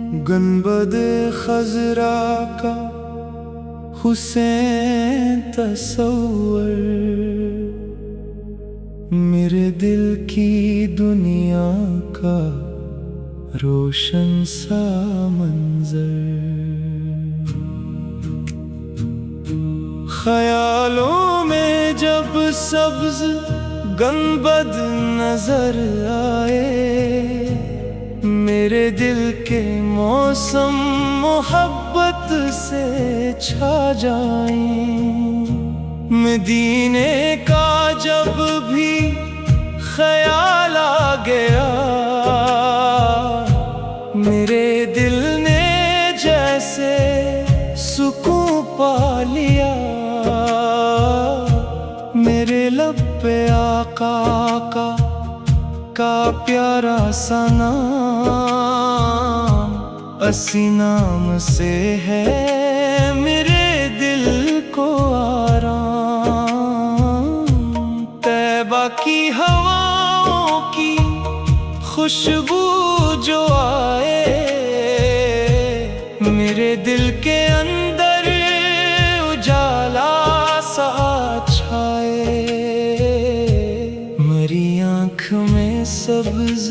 गुंबद खजरा का हुसैन तस्वर, मेरे दिल की दुनिया का रोशन सा मंजर। ख्यालों में जब सब्ज गुंबद नजर आए, मेरे दिल के मौसम मोहब्बत से छा जाएं। मदीने का जब भी ख्याल आ गया, मेरे दिल ने जैसे सुकून पा लिया। मेरे लब पे आका का प्यारा सा नाम, असी नाम से है मेरे दिल को आराम। तैबा की हवाओं की खुशबू जो आए, मेरे दिल के अंदर उजाला सा छाए। मरी आँख में सब्ज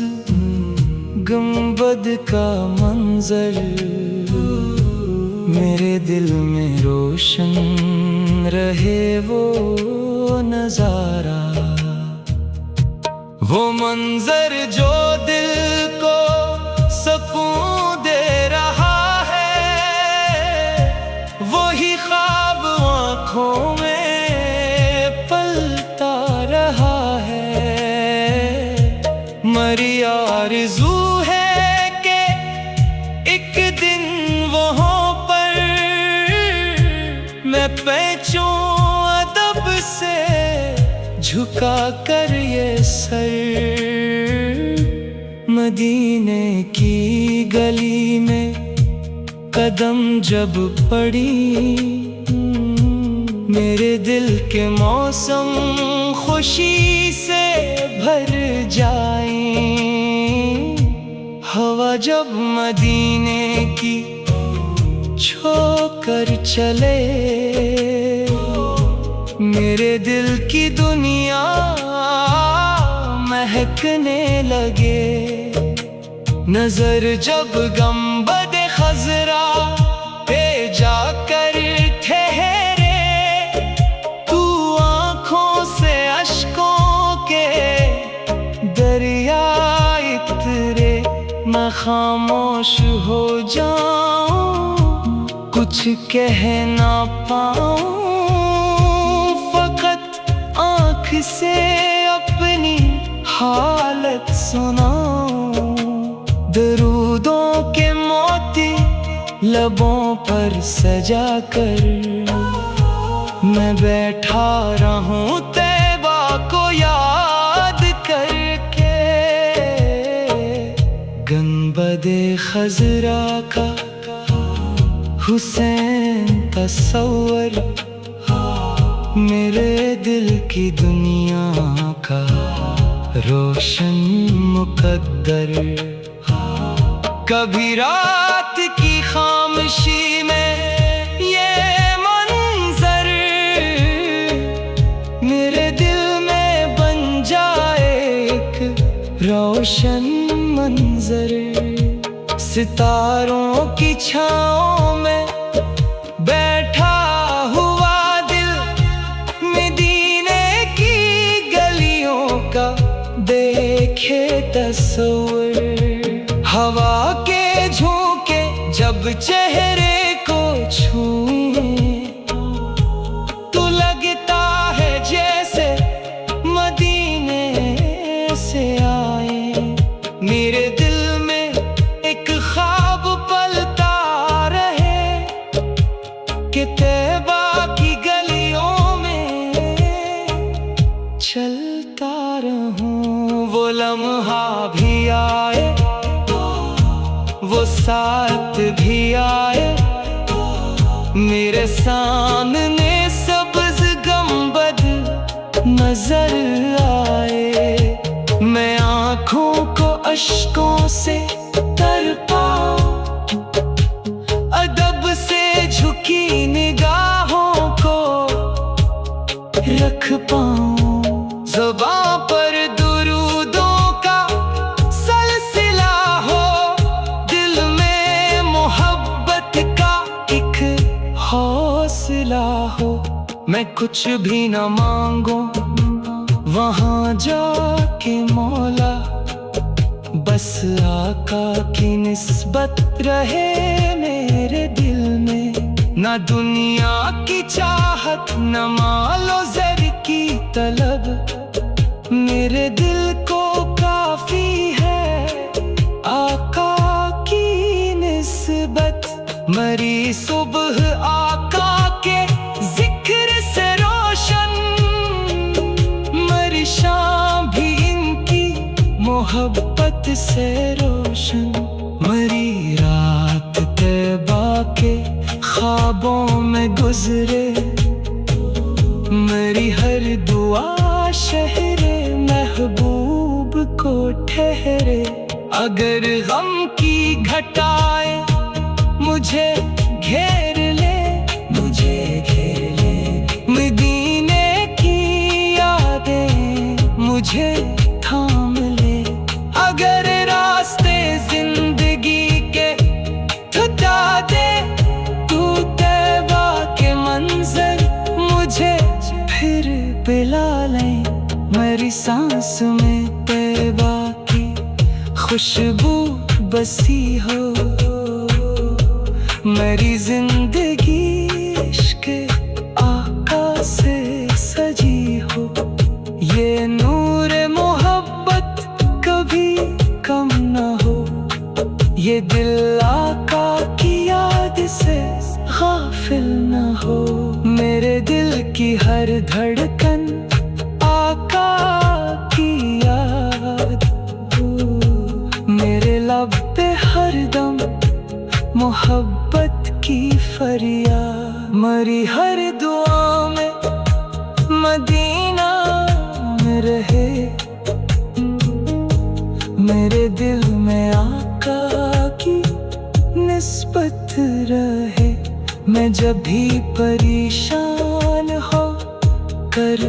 गुंबद का मंजर, मेरे दिल में रोशन रहे वो नजारा। वो मंजर जो दिल को सुकून दे रहा है, वही ख्वाब आँखों में पलता रहा है। मरी आरज़ू है कि एक दिन वहाँ पर मैं पैचूं अदब से झुका कर ये सर। मदीने की गली में कदम जब पड़ी, मेरे दिल के मौसम खुशी से भर जाएं। हवा जब मदीने की छोकर चले, मेरे दिल की दुनिया महकने लगे। नजर जब गुंबद खजरा पे जाकर ठहरे, तू आँखों से अश्कों के दरिया इतरे। मैं खामोश हो जाऊं, कुछ कह ना पाऊं, फकत आँख से अपनी हालत सुनाऊं। दरूदों के मोती लबों पर सजा कर, मैं बैठा रहूं तैबा को याद करके। गुंबदे खजरा का हुसैन तस्वर, मेरे दिल की दुनिया का रोशन मुकद्दर। कभी रात की खामोशी में ये मंजर मेरे दिल में बन जाए एक रोशन मंजर। सितारों की छाँव में बैठा हुआ दिल, मदीने की गलियों का देखे तस्वर। हवा के झोंके जब चेहरे को छूए, तो लगता है जैसे मदीने से आए। मेरे दिल में एक ख्वाब पलता रहे कि तैबा की गलियों में चलता रहूं। वो लम्हा भी आए, वो साथ भी आए, मेरे सामने सब्ज गुंबद नजर आए। मैं आँखों को अश्कों से तर पाऊं, कुछ भी न मांगो वहाँ जाके मौला, बस आका की निस्बत रहे मेरे दिल में। न दुनिया की चाहत न मालो ज़र की तलब, मेरे दिल को काफी है आका की निस्बत। मरी सुबह आका के जिक्र से रोशन, मरी शाम भी इनकी मोहब्बत से रोशन। मरी रात तैबा के ख्वाबों में गुजरे, मरी हर दुआ शहरे महबूब को ठहरे। अगर गम की घटाए मुझे घेर ले, मुझे घेर ले, मदीने की यादें मुझे थाम ले। अगर रास्ते जिंदगी के थका दे तू तैबा के मंजर मुझे फिर पिला ले। मेरी सांस में तैबा की खुशबू बसी हो, मेरी जिंदगी इश्क़ आका से सजी हो। ये नूर मोहब्बत कभी कम न हो, ये दिल आका की याद से गाफिल न हो। मेरे दिल की हर धड़कन आका की याद हो, मेरे लब पे हरदम मोहब्बत की फरियाद। मरी हर दुआ में मदीना में रहे, मेरे दिल में आका की निस्बत रहे। मैं जब भी परेशान हो कर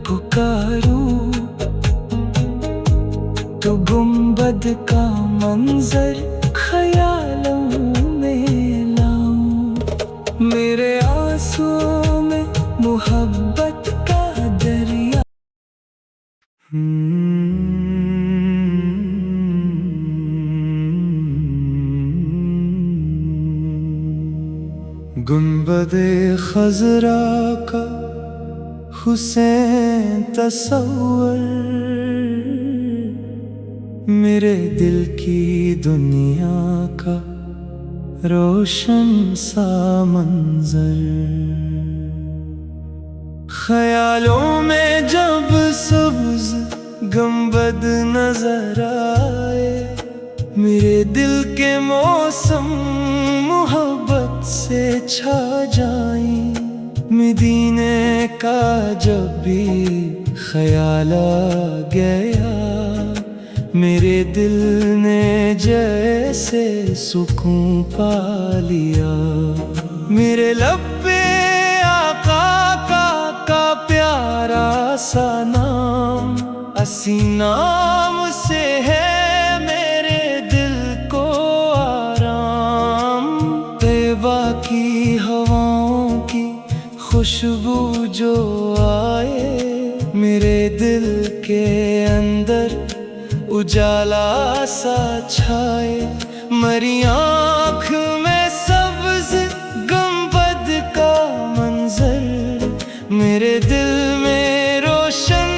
पुकारूं, तो गुंबद का मंजर ख्यालों में लाऊं। मेरे आंसुओं में मोहब्बत का दरिया। गुंबदे खजरा का हुसैन तस्वर, मेरे दिल की दुनिया का रोशन सा मंजर। ख्यालों में जब सब्ज गुंबद नजर आए, मेरे दिल के मौसम मोहब्बत से छा जाए। मदीने का जब भी ख्याल आ गया, मेरे दिल ने जैसे सुकून पा लिया। मेरे लब पे आका का प्यारा सा नाम, असी नाम से है मेरे दिल को आराम। तैबा की हवाओं की खुशबू जो आए, मेरे दिल के अंदर उजाला सा छाए। मरी आँख में सब्ज गुंबद का मंजर, मेरे दिल में रोशन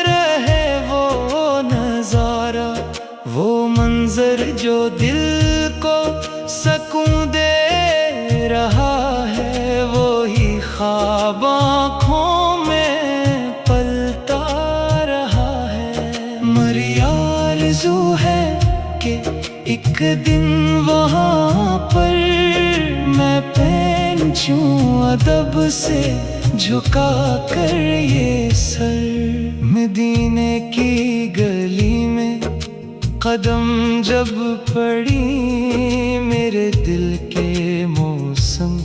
रहे वो नजारा। वो मंजर जो दिल को सकून दे रहा है, वो ही ख्वाब आँखों में पलता रहा है। मरी आरज़ू है कि एक दिन वहाँ पर मैं पहुंचूं अदब से झुका कर ये सर। मदीने की गली में कदम जब पड़ी, मेरे दिल के मौसम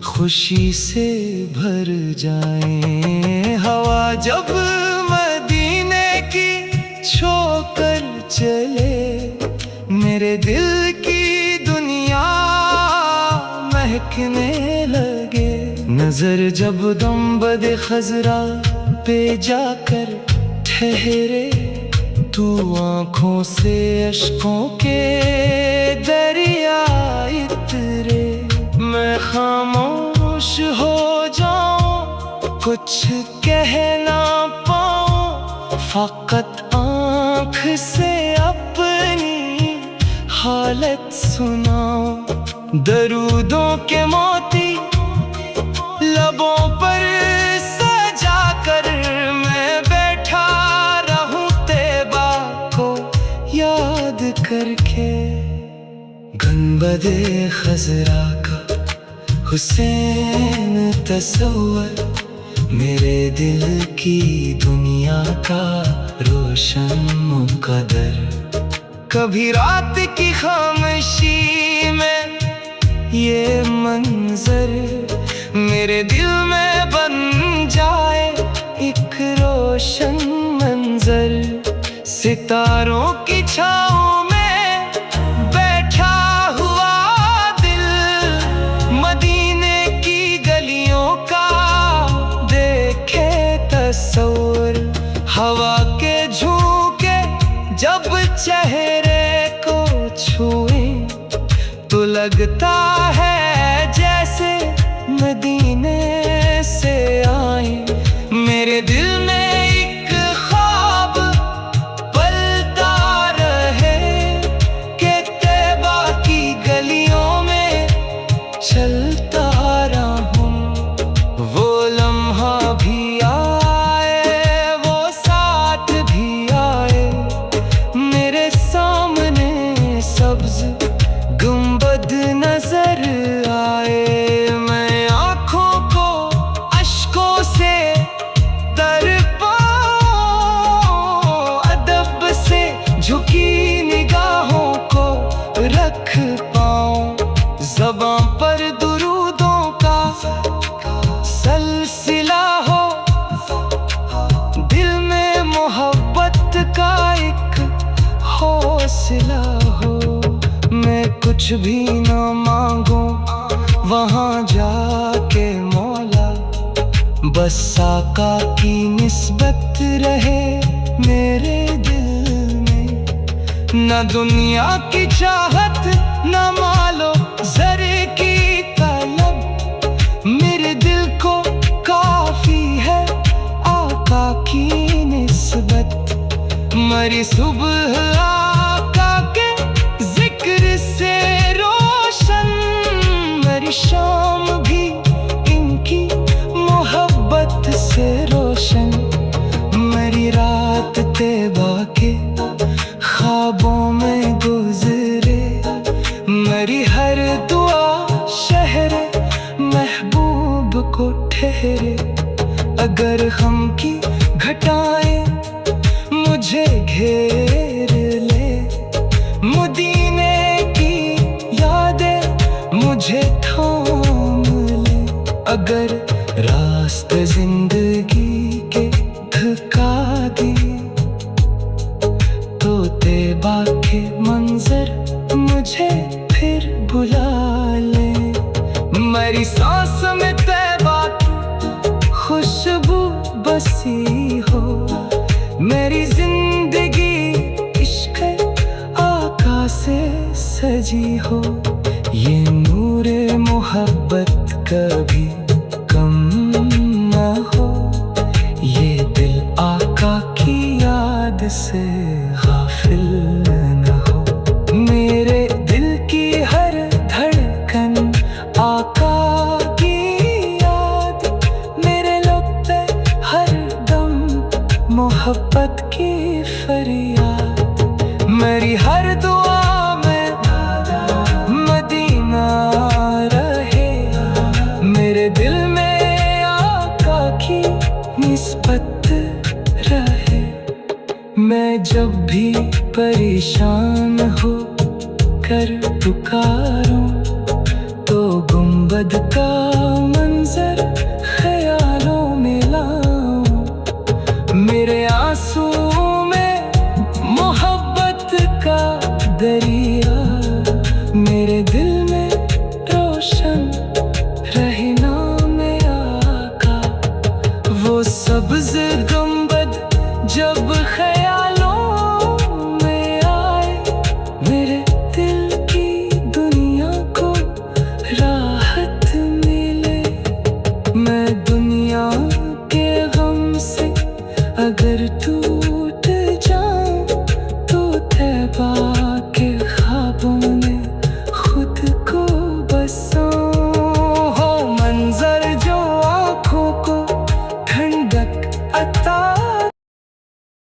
खुशी से भर जाए। हवा जब मदीने की छोकर चले, मेरे दिल की दुनिया महकने लगे। नजर जब गुंबद खजरा पे जाकर ठहरे, तू आंखों से अश्कों के दरिया इतरे। मैं खामोश हो जाऊं, कुछ कह ना पाऊं, फकत आँख से अपनी हालत सुनाऊं। दरूदों के मोती लबों पर सजा कर मैं बैठा रहूं तैबा को याद करके। गुंबदे खजरा का हुसैन तस्वर, मेरे दिल की दुनिया का रोशन मुकद्दर। कभी रात की खामोशी में ये मंजर मेरे दिल में बन जाए एक रोशन मंजर। सितारों की छाँव में बैठा हुआ दिल, मदीने की गलियों का देखे तस्वर। हवा के झोंके जब चेहरे को छुए, तो लगता है जैसे मदीने से आए। मेरे दिल में एक ख्वाब पलता रहे कि तैबा की गलियों में चलता रहूं। वो लम्हा भी आए, वो साथ भी आए, मेरे सामने सब्ज गुंबद नजर आए। मैं आँखों को अश्कों से तर पाऊं, अदब से झुकी निगाहों को रख पाऊं। ज़बां पर दुरूदों का सलसिला हो, दिल में मोहब्बत का एक हौसला हो। मैं कुछ भी न मांगूं वहाँ जाके मौला, बस आका की निस्बत रहे मेरे दिल में। न दुनिया की चाहत, न मालो ज़रे की तलब, मेरे दिल को काफी है आका की निस्बत। मरी सुबह आका के जिक्र से रोशन, मेरी शाम भी इनकी मोहब्बत से रोशन। मेरी रात तैबा के ख्वाबों में गुजरे, मेरी हर दुआ शहरे महबूब को ठहरे। अगर हम की घटाएं मुझे घेर ले, मदीने की यादें मुझे थाम ले। अगर रास्ते जिंदगी के थका दिए, तो तैबा के मंजर मुझे फिर बुला ले। मेरी सांस में तैबा की खुशबू बसी हो, मेरी जिंदगी इश्क आका से सजी हो। ये नूरे मोहब्बत कभी कम न हो, ये दिल आका की याद से गाफिल न हो। मेरे दिल की हर धड़कन आका की याद, मेरे लब पे हर दम मोहब्बत की फरियाद। मेरी हर दुआ में मदीना रहे, मेरे दिल में आका की निस्बत रहे। मैं जब भी परेशान हो कर पुकारूं, तो गुंबद का मंजर ख्यालों में लाऊं। मेरे आंसू में मोहब्बत का दरिया, मेरे दिल